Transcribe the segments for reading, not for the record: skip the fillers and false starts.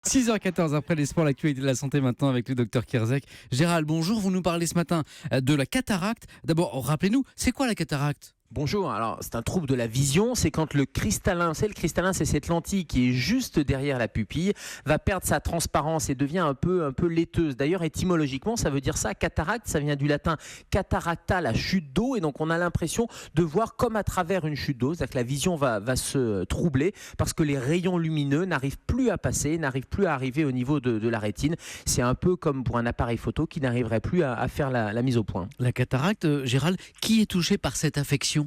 6h14 après les sports, l'actualité de la santé maintenant avec le docteur Kierzek. Gérald, bonjour, vous nous parlez ce matin de la cataracte. D'abord, rappelez-nous, c'est quoi la cataracte ? Bonjour, alors c'est un trouble de la vision, c'est quand le cristallin, c'est cette lentille qui est juste derrière la pupille, va perdre sa transparence et devient un peu laiteuse. D'ailleurs, étymologiquement, ça veut dire ça, cataracte, ça vient du latin cataracta, la chute d'eau, et donc on a l'impression de voir comme à travers une chute d'eau, c'est-à-dire que la vision va se troubler parce que les rayons lumineux n'arrivent plus à passer, n'arrivent plus à arriver au niveau de la rétine. C'est un peu comme pour un appareil photo qui n'arriverait plus à faire la mise au point. La cataracte, Gérald, qui est touché par cette affection ?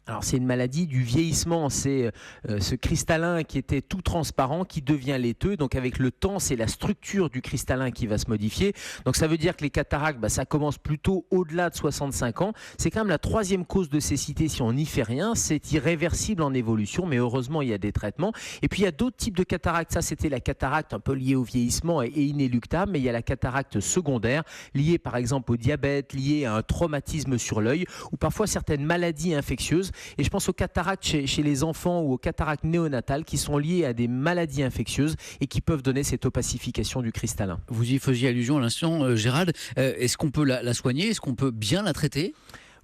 Alors c'est une maladie du vieillissement, c'est ce cristallin qui était tout transparent qui devient laiteux, donc avec le temps c'est la structure du cristallin qui va se modifier, donc ça veut dire que les cataractes ça commence plutôt au-delà de 65 ans, c'est quand même la troisième cause de cécité si on n'y fait rien, c'est irréversible en évolution mais heureusement il y a des traitements, et puis il y a d'autres types de cataractes, ça c'était la cataracte un peu liée au vieillissement et inéluctable, mais il y a la cataracte secondaire liée par exemple au diabète, liée à un traumatisme sur l'œil ou parfois certaines maladies infectieuses. Et je pense aux cataractes chez les enfants ou aux cataractes néonatales qui sont liées à des maladies infectieuses et qui peuvent donner cette opacification du cristallin. Vous y faisiez allusion à l'instant, Gérald. Est-ce qu'on peut la soigner ? Est-ce qu'on peut bien la traiter ?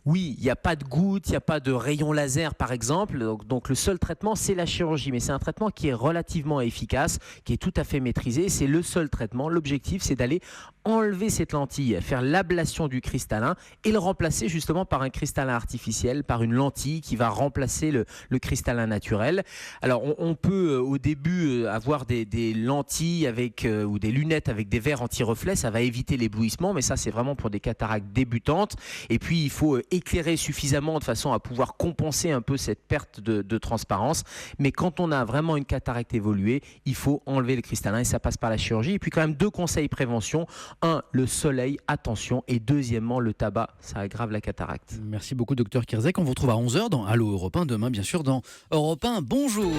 Oui, il n'y a pas de gouttes, il n'y a pas de rayon laser par exemple, donc le seul traitement c'est la chirurgie, mais c'est un traitement qui est relativement efficace, qui est tout à fait maîtrisé, c'est le seul traitement, l'objectif c'est d'aller enlever cette lentille, faire l'ablation du cristallin et le remplacer justement par un cristallin artificiel, par une lentille qui va remplacer le cristallin naturel. Alors on peut au début avoir des lentilles avec, ou des lunettes avec des verres anti-reflets, ça va éviter l'éblouissement, mais ça c'est vraiment pour des cataractes débutantes, et puis il faut éclairer suffisamment de façon à pouvoir compenser un peu cette perte de transparence. Mais quand on a vraiment une cataracte évoluée, il faut enlever le cristallin et ça passe par la chirurgie. Et puis quand même 2 conseils prévention. 1, le soleil, attention. Et deuxièmement, le tabac, ça aggrave la cataracte. Merci beaucoup, docteur Kierzek. On vous retrouve à 11h dans Allo Europe 1, demain bien sûr dans Europe 1. Bonjour.